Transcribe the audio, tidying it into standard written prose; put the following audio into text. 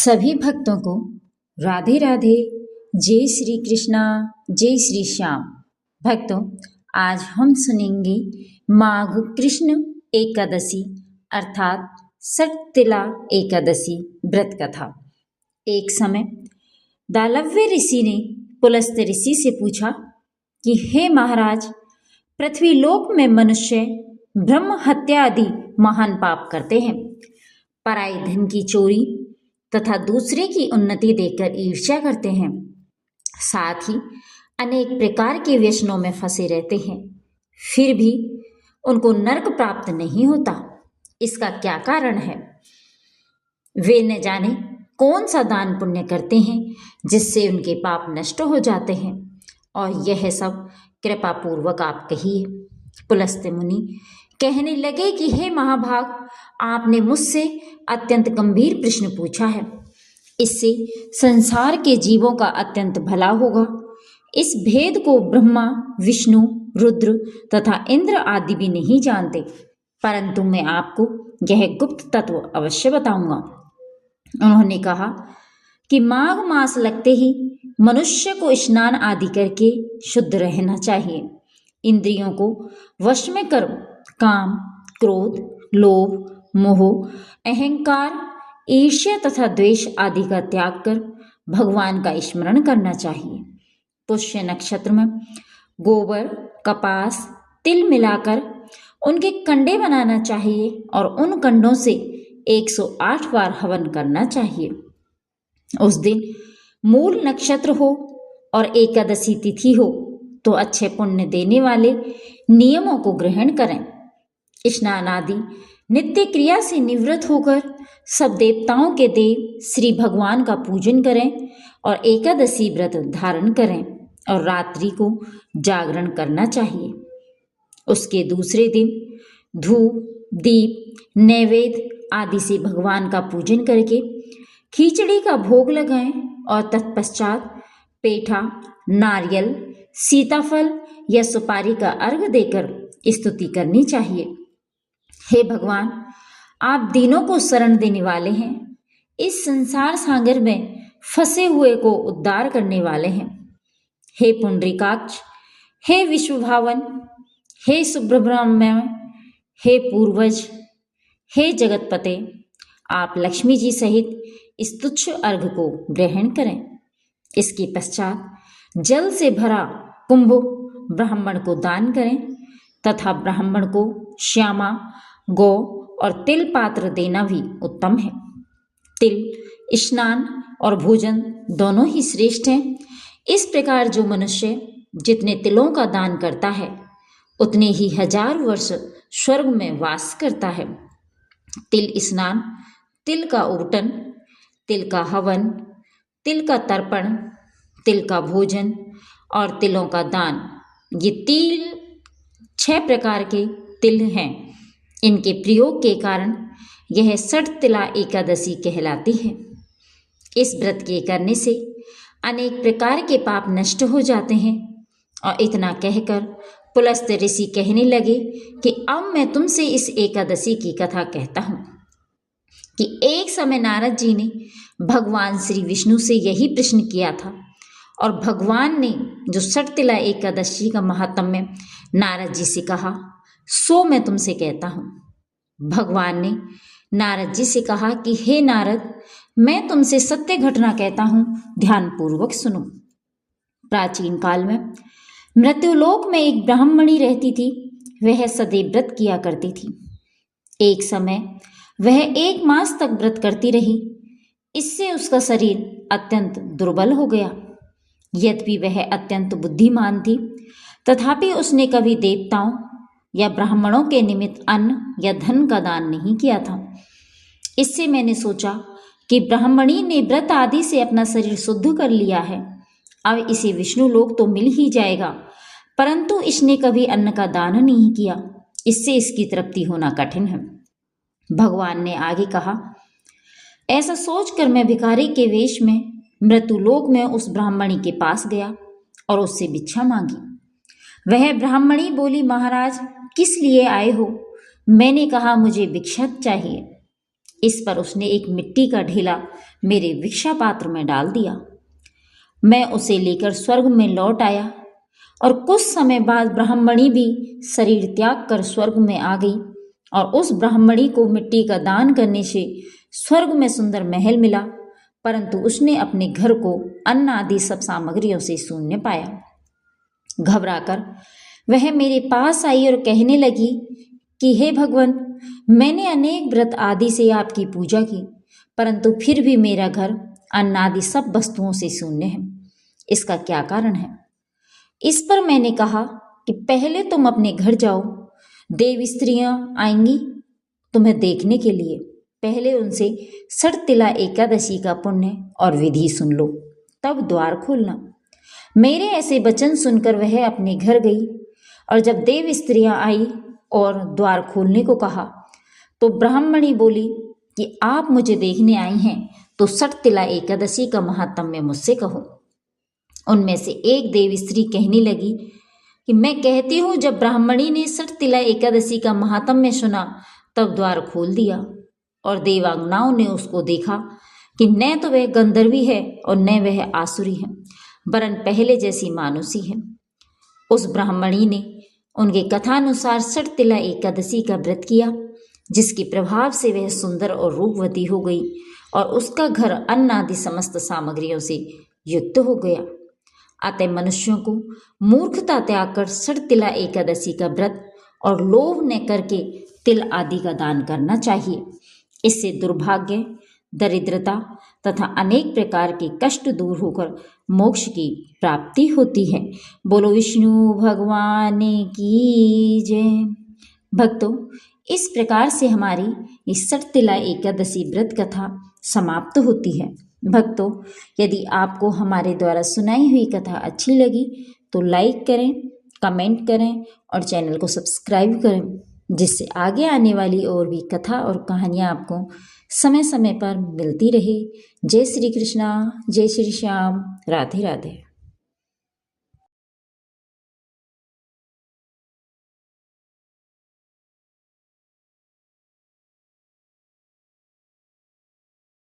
सभी भक्तों को राधे राधे। जय श्री कृष्णा, जय श्री श्याम। भक्तों, आज हम सुनेंगे माघ कृष्ण एकादशी अर्थात सटतिला एकादशी व्रत कथा। एक समय दालव्य ऋषि ने पुलस्त ऋषि से पूछा कि हे महाराज, पृथ्वी लोक में मनुष्य ब्रह्म हत्या आदि महान पाप करते हैं, पराई धन की चोरी तथा दूसरे की उन्नति देखकर ईर्ष्या करते हैं, साथ ही अनेक प्रकार के व्यसनों में फंसे रहते हैं, फिर भी उनको नरक प्राप्त नहीं होता। इसका क्या कारण है? वे न जाने कौन सा दान पुण्य करते हैं जिससे उनके पाप नष्ट हो जाते हैं, और यह सब कृपा पूर्वक आप कहिए। पुलस्त मुनि कहने लगे कि हे महाभाग, आपने मुझसे अत्यंत गंभीर प्रश्न पूछा है। इससे संसार के जीवों का अत्यंत भला होगा। इस भेद को ब्रह्मा, विष्णु, रुद्र तथा इंद्र आदि भी नहीं जानते, परंतु मैं आपको यह गुप्त तत्व अवश्य बताऊंगा। उन्होंने कहा कि माघ मास लगते ही मनुष्य को स्नान आदि करके शुद्ध रहना चाहिए। इंद्रियों को वश में कर काम, क्रोध, लोभ, मोह, अहंकार, ईर्ष्या तथा द्वेष आदि का त्याग कर भगवान का स्मरण करना चाहिए। पुष्य नक्षत्र में गोबर, कपास, तिल मिलाकर उनके कंडे बनाना चाहिए और उन कंडों से 108 बार हवन करना चाहिए। उस दिन मूल नक्षत्र हो और एकादशी तिथि हो तो अच्छे पुण्य देने वाले नियमों को ग्रहण करें। स्नान आदि नित्य क्रिया से निवृत्त होकर सब देवताओं के देव श्री भगवान का पूजन करें और एकादशी व्रत धारण करें और रात्रि को जागरण करना चाहिए। उसके दूसरे दिन धूप, दीप, नैवेद्य आदि से भगवान का पूजन करके खिचड़ी का भोग लगाएं और तत्पश्चात पेठा, नारियल, सीताफल या सुपारी का अर्घ देकर स्तुति करनी चाहिए। हे भगवान, आप दीनों को शरण देने वाले हैं, इस संसार सागर में फंसे हुए को उद्धार करने वाले हैं। हे पुंडरीकाक्ष, हे विश्वभावन, हे सुब्रह्मण्य, हे पूर्वज, हे जगतपते, आप लक्ष्मी जी सहित इस तुच्छ अर्घ को ग्रहण करें। इसके पश्चात जल से भरा कुंभ ब्राह्मण को दान करें तथा ब्राह्मण को श्यामा, गौ और तिल पात्र देना भी उत्तम है। तिल, स्नान और भोजन दोनों ही श्रेष्ठ हैं। इस प्रकार जो मनुष्य जितने तिलों का दान करता है उतने ही 1000 वर्ष स्वर्ग में वास करता है। तिल स्नान, तिल का उबटन, तिल का हवन, तिल का तर्पण, तिल का भोजन और तिलों का दान, ये 6 प्रकार के तिल हैं। इनके प्रयोग के कारण यह सटतिला एकादशी कहलाती है। इस व्रत के करने से अनेक प्रकार के पाप नष्ट हो जाते हैं। और इतना कहकर पुलस्त ऋषि कहने लगे कि अब मैं तुमसे इस एकादशी की कथा कहता हूँ कि एक समय नारद जी ने भगवान श्री विष्णु से यही प्रश्न किया था, और भगवान ने जो सटतिला एकादशी का महात्म्य नारद जी से कहा सो मैं तुमसे कहता हूँ। भगवान ने नारद जी से कहा कि हे नारद, मैं तुमसे सत्य घटना कहता हूँ, ध्यानपूर्वक सुनो। प्राचीन काल में मृत्युलोक में एक ब्राह्मणी रहती थी। वह सदैव व्रत किया करती थी। एक समय वह 1 मास तक व्रत करती रही। इससे उसका शरीर अत्यंत दुर्बल हो गया। यद्यपि वह अत्यंत बुद्धिमान थी, तथापि उसने कभी देवताओं या ब्राह्मणों के निमित्त अन्न या धन का दान नहीं किया था। इससे मैंने सोचा कि ब्राह्मणी ने व्रत आदि से अपना शरीर शुद्ध कर लिया है, अब इसे विष्णु लोक तो मिल ही जाएगा, परंतु इसने कभी अन्न का दान नहीं किया, इससे इसकी तृप्ति होना कठिन है। भगवान ने आगे कहा, ऐसा सोचकर मैं भिखारी के वेश में मृत्युलोक में उस ब्राह्मणी के पास गया और उससे भिक्षा मांगी। वह ब्राह्मणी बोली, महाराज, किस लिए आए हो? मैंने कहा, मुझे भिक्षा चाहिए। इस पर उसने एक मिट्टी का ढेला मेरे भिक्षा पात्र में डाल दिया। मैं उसे लेकर स्वर्ग में लौट आया और कुछ समय बाद ब्राह्मणी भी शरीर त्याग कर स्वर्ग में आ गई और उस ब्राह्मणी को मिट्टी का दान करने से स्वर्ग में सुंदर महल मिला, परंतु उसने अपने घर को अन्न आदि सब सामग्रियों से शून्य पाया। घबराकर वह मेरे पास आई और कहने लगी कि हे भगवान, मैंने अनेक व्रत आदि से आपकी पूजा की, परंतु फिर भी मेरा घर अन्न आदि सब वस्तुओं से शून्य है। इसका क्या कारण है? इस पर मैंने कहा कि पहले तुम अपने घर जाओ, देव स्त्रियां आएंगी तुम्हें देखने के लिए, पहले उनसे सड़तिला एकादशी का पुण्य और विधि सुन लो, तब द्वार खोलना। मेरे ऐसे वचन सुनकर वह अपने घर गई और जब देव स्त्रियां आई और द्वार खोलने को कहा तो ब्राह्मणी बोली कि आप मुझे देखने आई हैं तो सड़तिला एकादशी का महात्म्य मुझसे कहो। उनमें से एक देव स्त्री कहने लगी कि मैं कहती हूँ, जब ब्राह्मणी ने सड़तिला एकादशी का महात्म्य सुना तब द्वार खोल दिया और देवांगनाओं ने उसको देखा कि न तो वह गंधर्वी है और न वह आसुरी है, वरन पहले जैसी मानुसी है। उस ब्राह्मणी ने उनके कथानुसार सड़तिला एकादशी का व्रत किया, जिसके प्रभाव से वह सुंदर और रूपवती हो गई और उसका घर अन्न आदि समस्त सामग्रियों से युक्त हो गया। अतः मनुष्यों को मूर्खता त्याग कर सड़तिला एकादशी का व्रत और लोभ न करके तिल आदि का दान करना चाहिए। इससे दुर्भाग्य, दरिद्रता तथा अनेक प्रकार के कष्ट दूर होकर मोक्ष की प्राप्ति होती है। बोलो विष्णु भगवान की जय। भक्तों, इस प्रकार से हमारी इस सड़तिला एकादशी व्रत कथा समाप्त होती है। भक्तों, यदि आपको हमारे द्वारा सुनाई हुई कथा अच्छी लगी तो लाइक करें, कमेंट करें और चैनल को सब्सक्राइब करें, जिससे आगे आने वाली और भी कथा और कहानियाँ आपको समय समय पर मिलती रहे। जय श्री कृष्णा, जय श्री श्याम, राधे राधे।